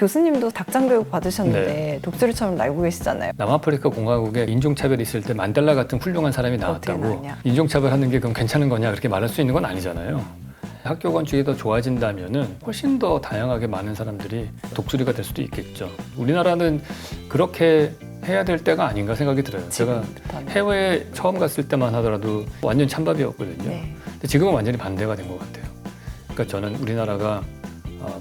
교수님도 닭장 교육 받으셨는데 네. 독수리처럼 날고 계시잖아요. 남아프리카 공화국에 인종차별이 있을 때 만델라 같은 훌륭한 사람이 어떻게 나왔다고 나왔냐? 인종차별하는 게 그럼 괜찮은 거냐 그렇게 말할 수 있는 건 아니잖아요. 학교 건축이 더 좋아진다면은 훨씬 더 다양하게 많은 사람들이 독수리가 될 수도 있겠죠. 우리나라는 그렇게 해야 될 때가 아닌가 생각이 들어요. 제가 지금부터는. 해외에 처음 갔을 때만 하더라도 완전 찬밥이었거든요. 네. 근데 지금은 완전히 반대가 된 것 같아요. 그러니까 저는 우리나라가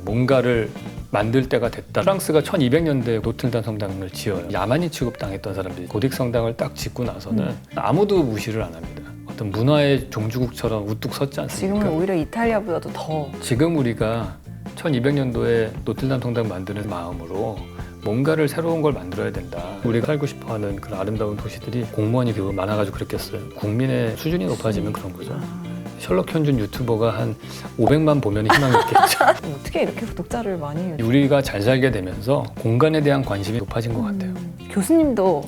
뭔가를 만들 때가 됐다. 프랑스가 1200년대에 노틀담 성당을 지어요. 야만이 취급당했던 사람들이 고딕 성당을 딱 짓고 나서는 아무도 무시를 안 합니다. 어떤 문화의 종주국처럼 우뚝 섰지 않습니까? 지금은 오히려 이탈리아보다도 더 지금 우리가 1200년도에 노틀담 성당 만드는 마음으로 뭔가를 새로운 걸 만들어야 된다. 우리가 살고 싶어하는 그런 아름다운 도시들이 공무원이 많아가지고 그랬겠어요. 국민의 수준이 높아지면 그런 거죠. 셜록 현준 유튜버가 한 500만 보면 희망이 있겠죠. 어떻게 이렇게 구독자를 많이 우리가 잘 살게 되면서 공간에 대한 관심이 높아진 것 같아요. 교수님도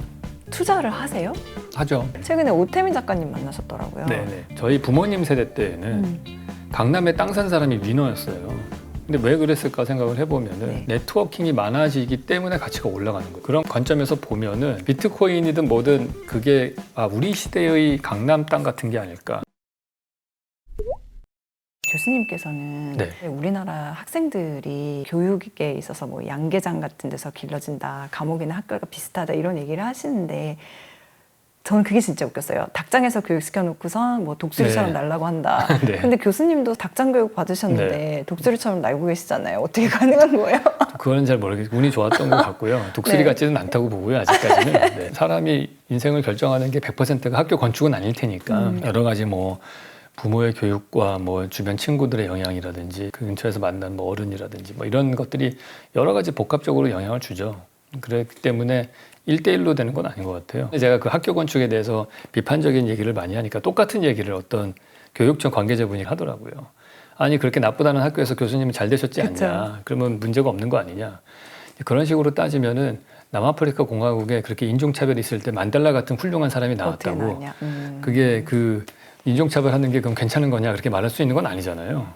투자를 하세요? 하죠. 최근에 오태민 작가님 만나셨더라고요. 네네. 저희 부모님 세대 때에는 강남에 땅 산 사람이 위너였어요. 근데 왜 그랬을까 생각을 해보면은 네. 네트워킹이 많아지기 때문에 가치가 올라가는 거예요. 그런 관점에서 보면은 비트코인이든 뭐든 그게 우리 시대의 강남 땅 같은 게 아닐까. 교수님께서는 네. 우리나라 학생들이 교육에 있어서 뭐 양계장 같은 데서 길러진다, 감옥이나 학교가 비슷하다 이런 얘기를 하시는데 저는 그게 진짜 웃겼어요. 닭장에서 교육시켜놓고서 뭐 독수리처럼 네. 날라고 한다. 네. 근데 교수님도 닭장 교육 받으셨는데 독수리처럼 날고 계시잖아요. 어떻게 가능한 거예요? 그거는 잘 모르겠고 운이 좋았던 것 같고요. 독수리 네. 같지는 않다고 보고요. 아직까지는. 네. 사람이 인생을 결정하는 게 100%가 학교 건축은 아닐 테니까 여러 가지 뭐 부모의 교육과 뭐 주변 친구들의 영향이라든지 그 근처에서 만난 뭐 어른이라든지 뭐 이런 것들이 여러 가지 복합적으로 영향을 주죠. 그렇기 때문에 1대1로 되는 건 아닌 것 같아요. 제가 그 학교 건축에 대해서 비판적인 얘기를 많이 하니까 똑같은 얘기를 어떤 교육청 관계자분이 하더라고요. 아니 그렇게 나쁘다는 학교에서 교수님은 잘 되셨지 그쵸. 않냐. 그러면 문제가 없는 거 아니냐. 그런 식으로 따지면은 남아프리카 공화국에 그렇게 인종차별이 있을 때 만델라 같은 훌륭한 사람이 어떻게 나왔다고 나왔냐? 그게 그 인종차별하는 게 그럼 괜찮은 거냐 그렇게 말할 수 있는 건 아니잖아요.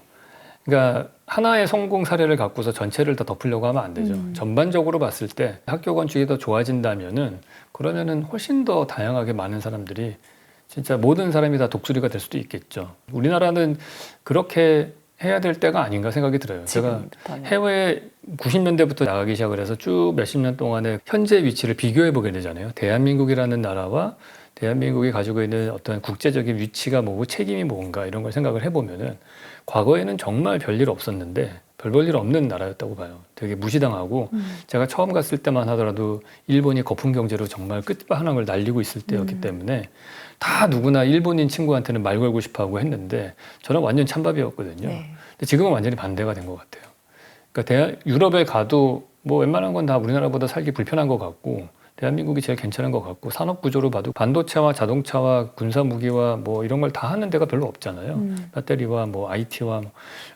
그러니까 하나의 성공 사례를 갖고서 전체를 다 덮으려고 하면 안 되죠. 전반적으로 봤을 때 학교 건축이 더 좋아진다면은 그러면은 훨씬 더 다양하게 많은 사람들이 진짜 모든 사람이 다 독수리가 될 수도 있겠죠. 우리나라는 그렇게 해야 될 때가 아닌가 생각이 들어요. 제가 지금부터는. 해외 90년대부터 나가기 시작을 해서 쭉 몇십 년 동안의 현재 위치를 비교해 보게 되잖아요. 대한민국이라는 나라와 대한민국이 가지고 있는 어떤 국제적인 위치가 뭐고 책임이 뭔가 이런 걸 생각을 해보면은 과거에는 정말 별일 없었는데 별 볼 일 없는 나라였다고 봐요. 되게 무시당하고 제가 처음 갔을 때만 하더라도 일본이 거품 경제로 정말 끝판왕을 날리고 있을 때였기 때문에 다 누구나 일본인 친구한테는 말 걸고 싶어하고 했는데 저는 완전 찬밥이었거든요. 네. 근데 지금은 완전히 반대가 된 것 같아요. 그러니까 유럽에 가도 뭐 웬만한 건 다 우리나라보다 살기 불편한 것 같고 대한민국이 제일 괜찮은 것 같고 산업 구조로 봐도 반도체와 자동차와 군사 무기와 뭐 이런 걸 다 하는 데가 별로 없잖아요. 배터리와 뭐 IT와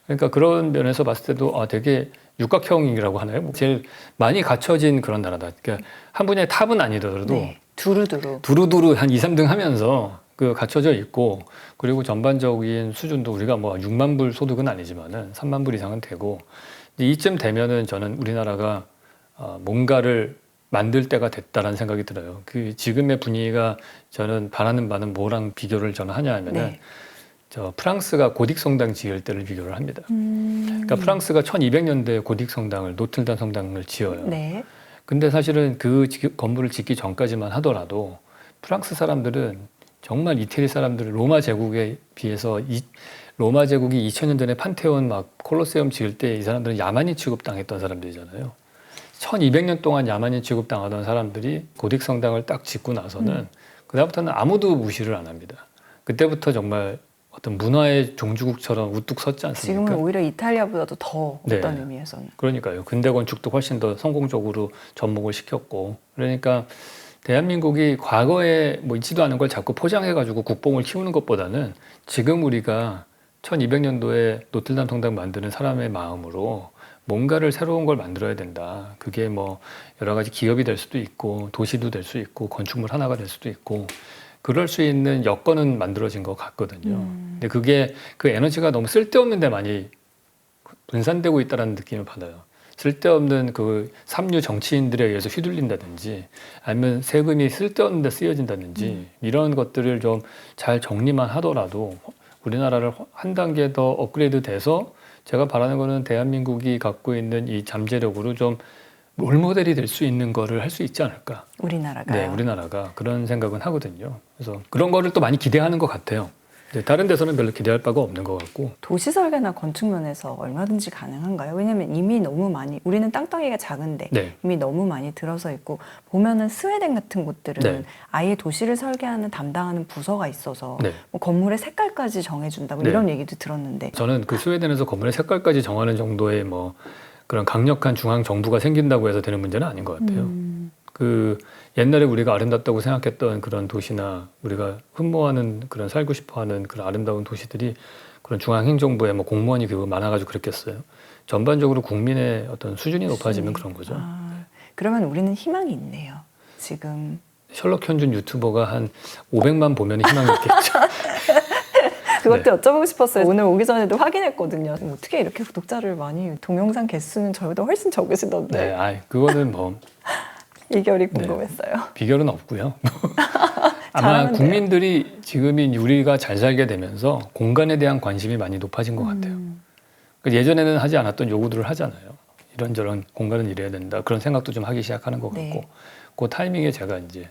그러니까 그런 면에서 봤을 때도 되게 육각형이라고 하나요? 뭐 제일 많이 갖춰진 그런 나라다. 그러니까 한 분야의 탑은 아니더라도 네. 두루두루. 두루두루 한 2, 3등 하면서 그 갖춰져 있고 그리고 전반적인 수준도 우리가 뭐 6만 불 소득은 아니지만은 3만 불 이상은 되고 이쯤 되면은 저는 우리나라가 뭔가를 만들 때가 됐다라는 생각이 들어요. 그 지금의 분위기가 저는 바라는 바는 뭐랑 비교를 저는 하냐 하면은 네. 저 프랑스가 고딕 성당 지을 때를 비교를 합니다. 그러니까 프랑스가 1200년대에 고딕 성당을 노틀담 성당을 지어요. 네. 근데 사실은 그 건물을 짓기 전까지만 하더라도 프랑스 사람들은 정말 이태리 사람들 로마 제국에 비해서 로마 제국이 2000년 전에 판테온 막 콜로세움 지을 때 이 사람들은 야만인 취급당했던 사람들이잖아요. 1200년 동안 야만인 취급당하던 사람들이 고딕 성당을 딱 짓고 나서는 그다음부터는 아무도 무시를 안 합니다. 그때부터 정말 어떤 문화의 종주국처럼 우뚝 섰지 않습니까? 지금은 오히려 이탈리아보다도 더 네. 어떤 의미에서는. 그러니까요. 근대 건축도 훨씬 더 성공적으로 접목을 시켰고 그러니까 대한민국이 과거에 뭐 있지도 않은 걸 자꾸 포장해가지고 국뽕을 키우는 것보다는 지금 우리가 1200년도에 노틀담 성당 만드는 사람의 마음으로 뭔가를 새로운 걸 만들어야 된다. 그게 뭐 여러 가지 기업이 될 수도 있고 도시도 될 수 있고 건축물 하나가 될 수도 있고 그럴 수 있는 여건은 만들어진 것 같거든요. 근데 그게 그 에너지가 너무 쓸데없는 데 많이 분산되고 있다는 느낌을 받아요. 쓸데없는 그 삼류 정치인들에 의해서 휘둘린다든지 아니면 세금이 쓸데없는 데 쓰여진다든지 이런 것들을 좀 잘 정리만 하더라도 우리나라를 한 단계 더 업그레이드 돼서 제가 바라는 거는 대한민국이 갖고 있는 이 잠재력으로 좀 롤모델이 될 수 있는 거를 할 수 있지 않을까. 우리나라가. 네, 우리나라가 그런 생각은 하거든요. 그래서 그런 거를 또 많이 기대하는 것 같아요. 네, 다른 데서는 별로 기대할 바가 없는 것 같고. 도시 설계나 건축 면에서 얼마든지 가능한가요? 왜냐면 이미 너무 많이 우리는 땅덩이가 작은데 네. 이미 너무 많이 들어서 있고 보면은 스웨덴 같은 곳들은 네. 아예 도시를 설계하는 담당하는 부서가 있어서 네. 뭐 건물의 색깔까지 정해준다 뭐 네. 이런 얘기도 들었는데 저는 그 스웨덴에서 건물의 색깔까지 정하는 정도의 뭐 그런 강력한 중앙 정부가 생긴다고 해서 되는 문제는 아닌 것 같아요. 그 옛날에 우리가 아름답다고 생각했던 그런 도시나 우리가 흠모하는 그런 살고 싶어하는 그런 아름다운 도시들이 그런 중앙 행정부에 뭐 공무원이 그 많아가지고 그랬겠어요. 전반적으로 국민의 어떤 수준이 높아지면 그런 거죠. 그러면 우리는 희망이 있네요. 지금 셜록 현준 유튜버가 한 500만 보면 희망이 있겠죠. 그것도 여쭤보고 싶었어요. 오늘 오기 전에도 확인했거든요. 어떻게 이렇게 구독자를 많이 동영상 개수는 저보다 훨씬 적으시던데 네, 그거는 뭐 이결이 궁금했어요. 비결은 없고요. 아마 잘하면 국민들이 지금이 우리가 잘 살게 되면서 공간에 대한 관심이 많이 높아진 것 같아요. 그러니까 예전에는 하지 않았던 요구들을 하잖아요. 이런저런 공간은 이래야 된다. 그런 생각도 좀 하기 시작하는 것 같고 네. 그 타이밍에 제가 이제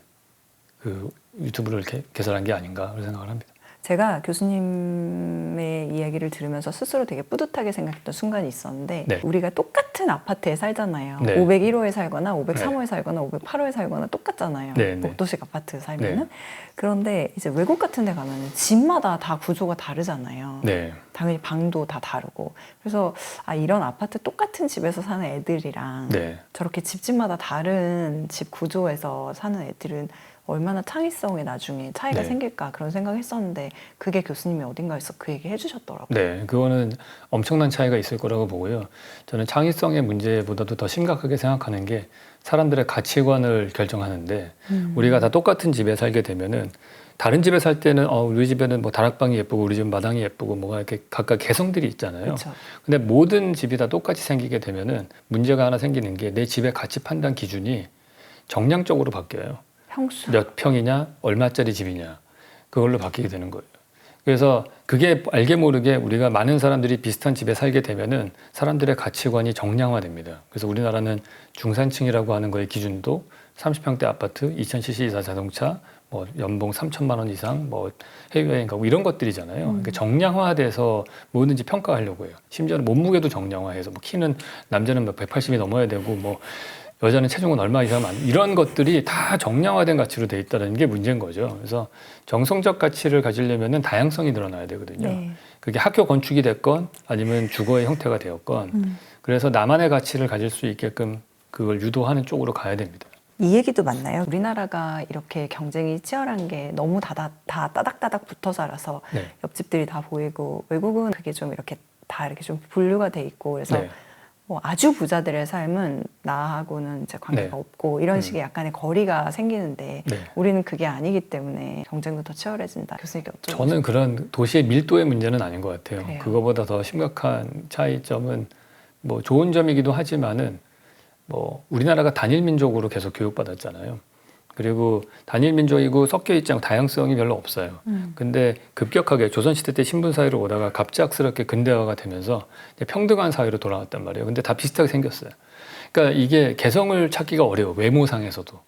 그 유튜브를 이렇게 개설한 게 아닌가 그런 생각을 합니다. 제가 교수님의 이야기를 들으면서 스스로 되게 뿌듯하게 생각했던 순간이 있었는데 네. 우리가 똑같은 아파트에 살잖아요. 네. 501호에 살거나 503호에 살거나 508호에 살거나 똑같잖아요. 네, 네. 목도식 아파트 살면은. 네. 그런데 이제 외국 같은 데 가면은 집마다 다 구조가 다르잖아요. 네, 당연히 방도 다 다르고. 그래서 이런 아파트 똑같은 집에서 사는 애들이랑 네. 저렇게 집집마다 다른 집 구조에서 사는 애들은 얼마나 창의성에 나중에 차이가 네. 생길까 그런 생각했었는데 그게 교수님이 어딘가에서 그 얘기 해주셨더라고요. 네, 그거는 엄청난 차이가 있을 거라고 보고요. 저는 창의성의 문제보다도 더 심각하게 생각하는 게 사람들의 가치관을 결정하는데 우리가 다 똑같은 집에 살게 되면은 다른 집에 살 때는 우리 집에는 뭐 다락방이 예쁘고 우리 집은 마당이 예쁘고 뭐가 이렇게 각각 개성들이 있잖아요. 그렇죠. 근데 모든 집이 다 똑같이 생기게 되면은 문제가 하나 생기는 게 내 집의 가치 판단 기준이 정량적으로 바뀌어요. 평수. 몇 평이냐, 얼마짜리 집이냐, 그걸로 바뀌게 되는 거예요. 그래서 그게 알게 모르게 우리가 많은 사람들이 비슷한 집에 살게 되면은 사람들의 가치관이 정량화됩니다. 그래서 우리나라는 중산층이라고 하는 거의 기준도 30평대 아파트, 2000cc 이상 자동차, 뭐 연봉 3천만 원 이상, 뭐 해외여행 가고 이런 것들이잖아요. 그러니까 정량화돼서 뭐든지 평가하려고 해요. 심지어는 몸무게도 정량화해서 뭐 키는 남자는 180이 넘어야 되고 뭐 여자는 체중은 얼마 이상 이런 것들이 다 정량화된 가치로 돼 있다는 게 문제인 거죠. 그래서 정성적 가치를 가지려면은 다양성이 늘어나야 되거든요. 네. 그게 학교 건축이 됐건 아니면 주거의 형태가 되었건 그래서 나만의 가치를 가질 수 있게끔 그걸 유도하는 쪽으로 가야 됩니다. 이 얘기도 맞나요? 우리나라가 이렇게 경쟁이 치열한 게 너무 다 따닥따닥 붙어 살아서 네. 옆집들이 다 보이고 외국은 그게 좀 이렇게 다 이렇게 좀 분류가 돼 있고 그래서 네. 뭐 아주 부자들의 삶은 나하고는 이제 관계가 네. 없고 이런 식의 약간의 거리가 생기는데 네. 우리는 그게 아니기 때문에 경쟁도 더 치열해진다. 교수님께 여쭤보고 저는 그런 도시의 밀도의 문제는 아닌 것 같아요. 그래요. 그거보다 더 심각한 차이점은 뭐 좋은 점이기도 하지만은 뭐 우리나라가 단일 민족으로 계속 교육받았잖아요. 그리고 단일 민족이고 섞여 있지 않고 다양성이 별로 없어요. 근데 급격하게 조선시대 때 신분 사회로 오다가 갑작스럽게 근대화가 되면서 이제 평등한 사회로 돌아왔단 말이에요. 근데 다 비슷하게 생겼어요. 그러니까 이게 개성을 찾기가 어려워. 외모상에서도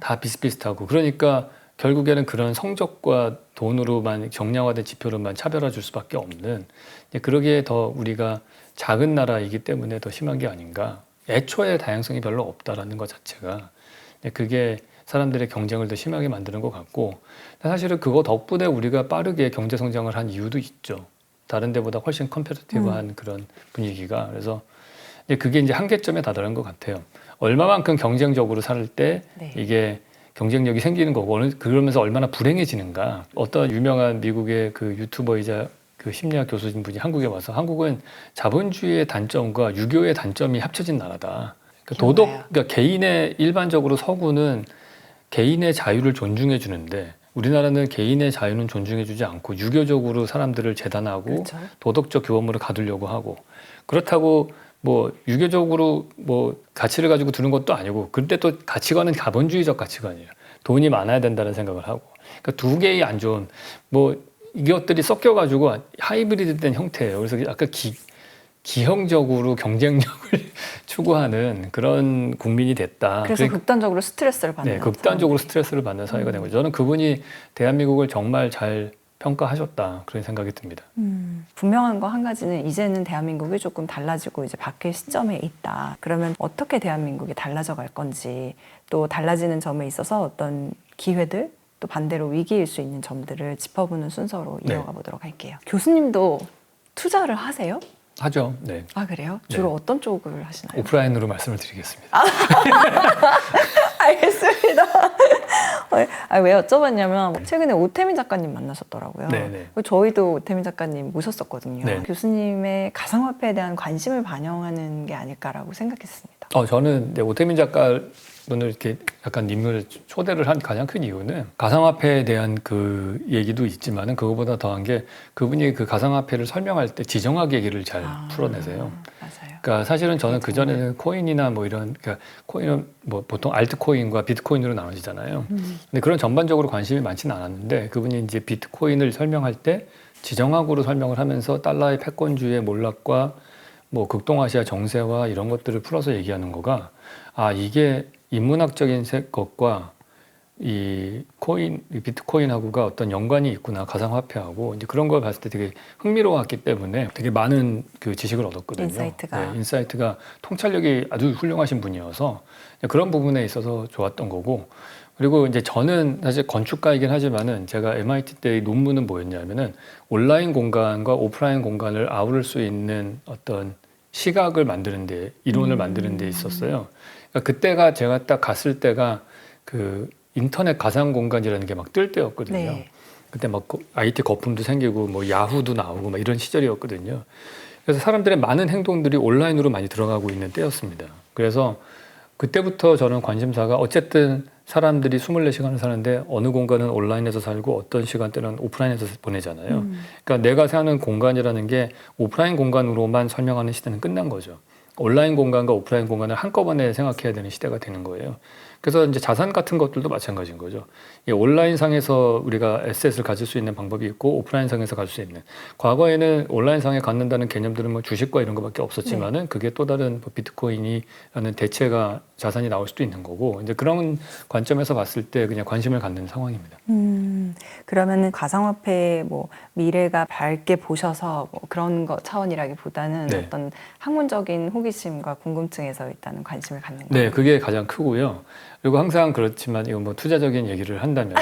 다 비슷비슷하고 그러니까 결국에는 그런 성적과 돈으로만 정량화된 지표로만 차별화 줄 수밖에 없는 이제 그러기에 더 우리가 작은 나라이기 때문에 더 심한 게 아닌가. 애초에 다양성이 별로 없다라는 것 자체가 그게 사람들의 경쟁을 더 심하게 만드는 것 같고 사실은 그거 덕분에 우리가 빠르게 경제 성장을 한 이유도 있죠. 다른 데보다 훨씬 컴페티티브한 그런 분위기가 그래서 그게 이제 한계점에 다다른 것 같아요. 얼마만큼 경쟁적으로 살 때 네. 이게 경쟁력이 생기는 거고 그러면서 얼마나 불행해지는가. 어떤 유명한 미국의 그 유튜버이자 그 심리학 교수진 분이 한국에 와서 한국은 자본주의의 단점과 유교의 단점이 합쳐진 나라다. 그러니까 그러니까 개인의 일반적으로 서구는 개인의 자유를 존중해 주는데 우리나라는 개인의 자유는 존중해 주지 않고 유교적으로 사람들을 재단하고 그렇죠. 도덕적 규범으로 가두려고 하고 그렇다고 뭐 유교적으로 뭐 가치를 가지고 두는 것도 아니고 근데 또 가치관은 자본주의적 가치관이에요. 돈이 많아야 된다는 생각을 하고 그러니까 두 개의 안 좋은 뭐 이것들이 섞여가지고 하이브리드된 형태예요. 그래서 약간 기형적으로 경쟁력을 추구하는 그런 국민이 됐다. 그래서 극단적으로 스트레스를 받는. 네, 극단적으로 스트레스를 받는 사회가 된 거죠. 저는 그분이 대한민국을 정말 잘 평가하셨다 그런 생각이 듭니다. 분명한 거 한 가지는 이제는 대한민국이 조금 달라지고 이제 바뀔 시점에 있다. 그러면 어떻게 대한민국이 달라져 갈 건지 또 달라지는 점에 있어서 어떤 기회들 또 반대로 위기일 수 있는 점들을 짚어보는 순서로 네. 이어가 보도록 할게요. 교수님도 투자를 하세요? 하죠. 네. 아 그래요? 주로 네. 어떤 쪽을 하시나요? 오프라인으로 말씀을 드리겠습니다. 알겠습니다. 왜 여쭤봤냐면 최근에 오태민 작가님 만나셨더라고요. 네네. 저희도 오태민 작가님 모셨었거든요. 네. 교수님의 가상화폐에 대한 관심을 반영하는 게 아닐까라고 생각했습니다. 저는 오태민 작가분을 이렇게 약간 인물을 초대를 한 가장 큰 이유는 가상화폐에 대한 그 얘기도 있지만은 그거보다 더한 게 그분이 그 가상화폐를 설명할 때 지정학 얘기를 잘 풀어내세요. 맞아요. 그러니까 사실은 저는 그 전에는 코인이나 뭐 이런 그러니까 코인은 뭐 보통 알트코인과 비트코인으로 나눠지잖아요. 근데 그런 전반적으로 관심이 많지는 않았는데 그분이 이제 비트코인을 설명할 때 지정학으로 설명을 하면서 달러의 패권주의의 몰락과 뭐 극동아시아 정세와 이런 것들을 풀어서 얘기하는 거가 이게 인문학적인 것과 이 비트코인하고가 어떤 연관이 있구나 가상화폐하고 이제 그런 걸 봤을 때 되게 흥미로웠기 때문에 되게 많은 그 지식을 얻었거든요. 인사이트가 통찰력이 아주 훌륭하신 분이어서 그런 부분에 있어서 좋았던 거고 그리고 이제 저는 사실 건축가이긴 하지만은 제가 MIT 때 논문은 뭐였냐면은 온라인 공간과 오프라인 공간을 아우를 수 있는 어떤 시각을 만드는데 이론을 만드는 데 있었어요. 그러니까 그때가 제가 딱 갔을 때가 그 인터넷 가상 공간이라는 게 막 뜰 때였거든요. 네. 그때 막 IT 거품도 생기고 뭐 야후도 나오고 막 이런 시절이었거든요. 그래서 사람들의 많은 행동들이 온라인으로 많이 들어가고 있는 때였습니다. 그래서 그때부터 저는 관심사가 어쨌든 사람들이 24시간을 사는데 어느 공간은 온라인에서 살고 어떤 시간대는 오프라인에서 보내잖아요. 그러니까 내가 사는 공간이라는 게 오프라인 공간으로만 설명하는 시대는 끝난 거죠. 온라인 공간과 오프라인 공간을 한꺼번에 생각해야 되는 시대가 되는 거예요. 그래서 이제 자산 같은 것들도 마찬가지인 거죠. 이 온라인상에서 우리가 에셋을 가질 수 있는 방법이 있고 오프라인상에서 가질 수 있는. 과거에는 온라인상에 갖는다는 개념들은 뭐 주식과 이런 것밖에 없었지만은 그게 또 다른 뭐 비트코인이라는 대체가 자산이 나올 수도 있는 거고 이제 그런 관점에서 봤을 때 그냥 관심을 갖는 상황입니다. 그러면은 가상화폐 뭐 미래가 밝게 보셔서 뭐 그런 거 차원이라기보다는 네. 어떤 학문적인 호기심과 궁금증에서 일단은 관심을 갖는 거예요. 네, 그게 가장 크고요. 그리고 항상 그렇지만 이거 뭐 투자적인 얘기를 한다면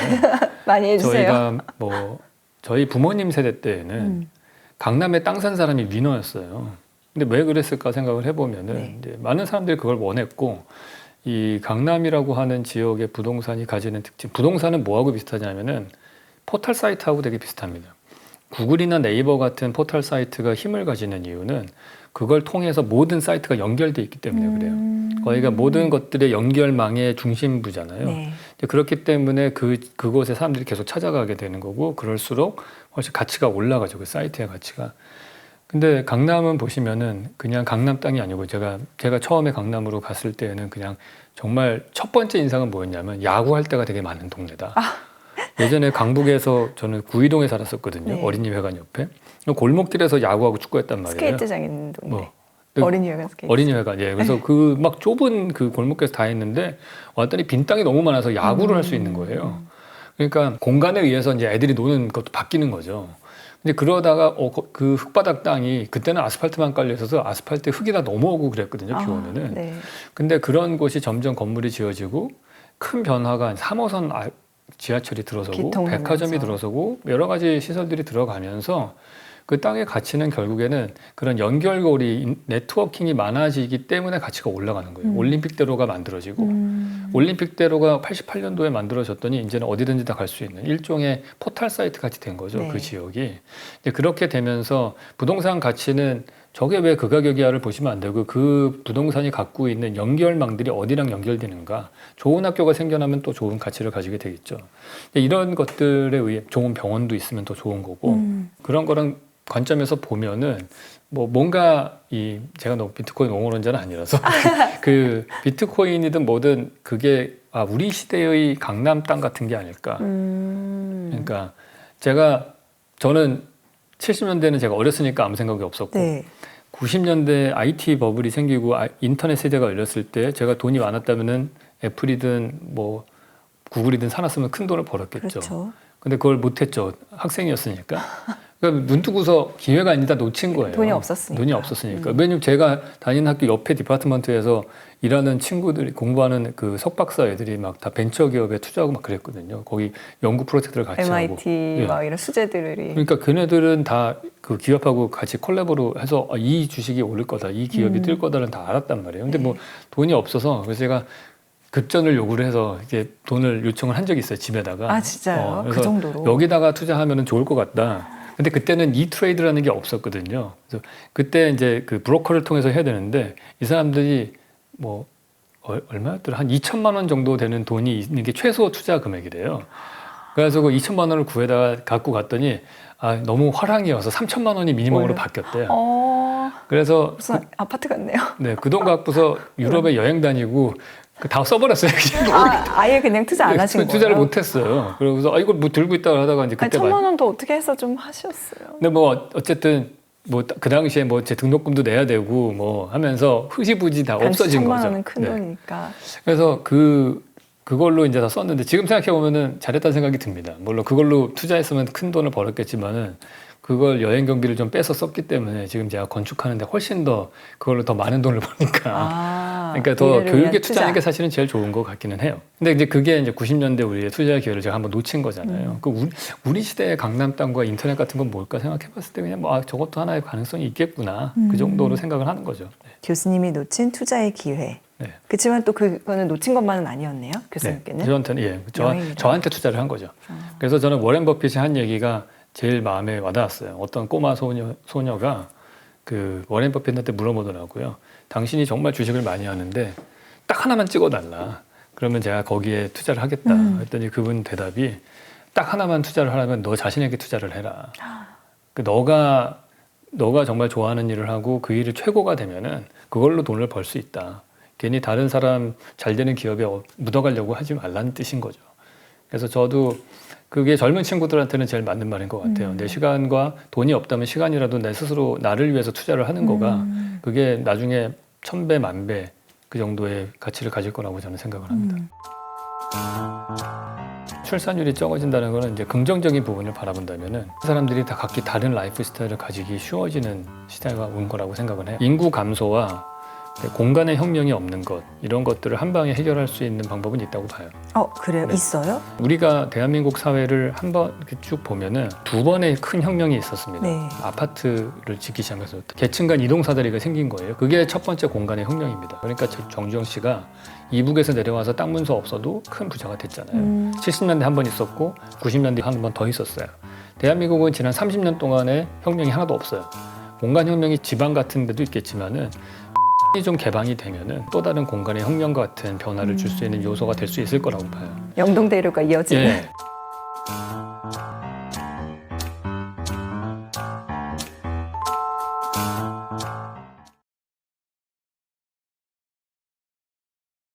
많이 해주세요. 저희가 뭐 저희 부모님 세대 때에는 강남에 땅 산 사람이 위너였어요. 근데 왜 그랬을까 생각을 해보면은 이제 많은 사람들이 그걸 원했고 이 강남이라고 하는 지역의 부동산이 가지는 특징, 부동산은 뭐하고 비슷하냐면은 포털 사이트하고 되게 비슷합니다. 구글이나 네이버 같은 포털 사이트가 힘을 가지는 이유는 그걸 통해서 모든 사이트가 연결돼 있기 때문에 그래요. 거기가 모든 것들의 연결망의 중심부잖아요. 네. 그렇기 때문에 그곳에 사람들이 계속 찾아가게 되는 거고 그럴수록 훨씬 가치가 올라가죠. 그 사이트의 가치가. 근데 강남은 보시면은 그냥 강남 땅이 아니고 제가 처음에 강남으로 갔을 때는 그냥 정말 첫 번째 인상은 뭐였냐면 야구할 때가 되게 많은 동네다. 예전에 강북에서 저는 구이동에 살았었거든요. 네. 어린이회관 옆에. 골목길에서 야구하고 축구했단 말이에요. 스케이트장 있는 동네. 뭐, 어린이회관 스케이트. 어린이회관. 예. 그래서 그 막 좁은 그 골목길에서 다 했는데 왔더니 빈 땅이 너무 많아서 야구를 할 수 있는 거예요. 그러니까 공간에 의해서 이제 애들이 노는 것도 바뀌는 거죠. 근데 그러다가 그 흙바닥 땅이 그때는 아스팔트만 깔려 있어서 아스팔트 흙이 다 넘어오고 그랬거든요. 비 오면은. 네. 근데 그런 곳이 점점 건물이 지어지고 큰 변화가 3호선 지하철이 들어서고 백화점이 들어서고 여러 가지 시설들이 들어가면서 그 땅의 가치는 결국에는 그런 연결고리 네트워킹이 많아지기 때문에 가치가 올라가는 거예요. 올림픽대로가 만들어지고 올림픽대로가 88년도에 만들어졌더니 이제는 어디든지 다 갈 수 있는 일종의 포털 사이트 같이 된 거죠. 네. 그 지역이. 이제 그렇게 되면서 부동산 가치는 저게 왜 그 가격이야를 보시면 안 되고 그 부동산이 갖고 있는 연결망들이 어디랑 연결되는가. 좋은 학교가 생겨나면 또 좋은 가치를 가지게 되겠죠. 이런 것들에 의해 좋은 병원도 있으면 더 좋은 거고 그런 거랑 관점에서 보면은 뭐 뭔가 이 제가 너무 비트코인 옹호론자는 아니라서 그 비트코인이든 뭐든 그게 우리 시대의 강남 땅 같은 게 아닐까. 그러니까 저는 70년대는 제가 어렸으니까 아무 생각이 없었고 네. 90년대 IT 버블이 생기고 인터넷 세대가 열렸을 때 제가 돈이 많았다면은 애플이든 뭐 구글이든 사놨으면 큰 돈을 벌었겠죠. 그렇죠. 근데 그걸 못했죠. 학생이었으니까. 그러니까 눈 뜨고서 기회가 아니다 놓친 거예요. 돈이 없었으니까. 돈이 없었으니까. 왜냐면 제가 다니는 학교 옆에 디파트먼트에서 일하는 친구들이 공부하는 그 석박사 애들이 막 다 벤처 기업에 투자하고 막 그랬거든요. 거기 연구 프로젝트를 같이 하고. MIT 예. 막 이런 수제들이. 그러니까 걔네들은 다 그 기업하고 같이 콜라보로 해서 이 주식이 오를 거다, 이 기업이 뜰 거다는 다 알았단 말이에요. 근데 뭐 돈이 없어서 그래서 제가 급전을 요구를 해서 이게 돈을 요청을 한 적이 있어요, 집에다가. 아, 진짜요? 그래서 그 정도로? 여기다가 투자하면 좋을 것 같다. 근데 그때는 이트레이드라는 게 없었거든요. 그래서 그때 이제 그 브로커를 통해서 해야 되는데 이 사람들이 뭐 얼마였더라? 한 2천만 원 정도 되는 돈이 있는 게 최소 투자 금액이래요. 그래서 그 2천만 원을 구해다가 갖고 갔더니 너무 화랑이어서 3천만 원이 미니멈으로 바뀌었대요. 그래서 무슨 아파트 같네요. 네, 그 돈 갖고서 유럽에 여행 다니고 다 써버렸어요. 아예 그냥 투자 안 하신 거예요? 투자를 못했어요. 그러고서 이걸 뭐 들고 있다가 하다가 이제 그때 1,000만 원도 어떻게 해서 좀 하셨어요? 근데 뭐 어쨌든 뭐 그 당시에 뭐 제 등록금도 내야 되고 뭐 하면서 흐지부지 다 없어진 1,000만 거죠. 원은 큰 네. 돈이니까. 그래서 그걸로 이제 다 썼는데 지금 생각해 보면은 잘했다는 생각이 듭니다. 물론 그걸로 투자했으면 큰 돈을 벌었겠지만은 그걸 여행 경비를 좀 빼서 썼기 때문에 지금 제가 건축하는데 훨씬 더 그걸로 더 많은 돈을 버니까. 그러니까 더 교육에 투자하는 게 사실은 제일 좋은 것 같기는 해요. 근데 이제 그게 이제 90년대 우리의 투자 기회를 제가 한번 놓친 거잖아요. 그 우리 시대의 강남 땅과 인터넷 같은 건 뭘까 생각해 봤을 때 그냥 뭐 저것도 하나의 가능성이 있겠구나. 그 정도로 생각을 하는 거죠. 네. 교수님이 놓친 투자의 기회. 네. 그렇지만 또 그거는 놓친 것만은 아니었네요. 교수님께는. 네. 저한테는 저한테 투자를 한 거죠. 그래서 저는 워렌 버핏이 한 얘기가 제일 마음에 와닿았어요. 어떤 꼬마 소녀가 그 워렌 버핏한테 물어보더라고요. 당신이 정말 주식을 많이 하는데 딱 하나만 찍어달라. 그러면 제가 거기에 투자를 하겠다. 했더니 그분 대답이 딱 하나만 투자를 하려면 너 자신에게 투자를 해라. 너가 정말 좋아하는 일을 하고 그 일이 최고가 되면은 그걸로 돈을 벌 수 있다. 괜히 다른 사람 잘 되는 기업에 묻어가려고 하지 말라는 뜻인 거죠. 그래서 저도 그게 젊은 친구들한테는 제일 맞는 말인 것 같아요. 내 시간과 돈이 없다면 시간이라도 내 스스로 나를 위해서 투자를 하는 거가 그게 나중에 1000배, 10,000배 그 정도의 가치를 가질 거라고 저는 생각을 합니다. 출산율이 적어진다는 거는 이제 긍정적인 부분을 바라본다면은 사람들이 다 각기 다른 라이프 스타일을 가지기 쉬워지는 시대가 온 거라고 생각을 해요. 인구 감소와 공간의 혁명이 없는 것 이런 것들을 한 방에 해결할 수 있는 방법은 있다고 봐요. 그래요? 네. 있어요? 우리가 대한민국 사회를 한번 쭉 보면은 2번의 큰 혁명이 있었습니다. 네. 아파트를 짓기 시작해서 계층 간 이동 사다리가 생긴 거예요. 그게 첫 번째 공간의 혁명입니다. 그러니까 정주영 씨가 이북에서 내려와서 땅 문서 없어도 큰 부자가 됐잖아요. 70년대 한 번 있었고 90년대 한 번 더 있었어요. 대한민국은 지난 30년 동안의 혁명이 하나도 없어요. 공간 혁명이 지방 같은 데도 있겠지만은 좀 개방이 되면은 또 다른 공간의 혁명과 같은 변화를 줄 수 있는 요소가 될 수 있을 거라고 봐요. 영동대로가 이어지는. 예.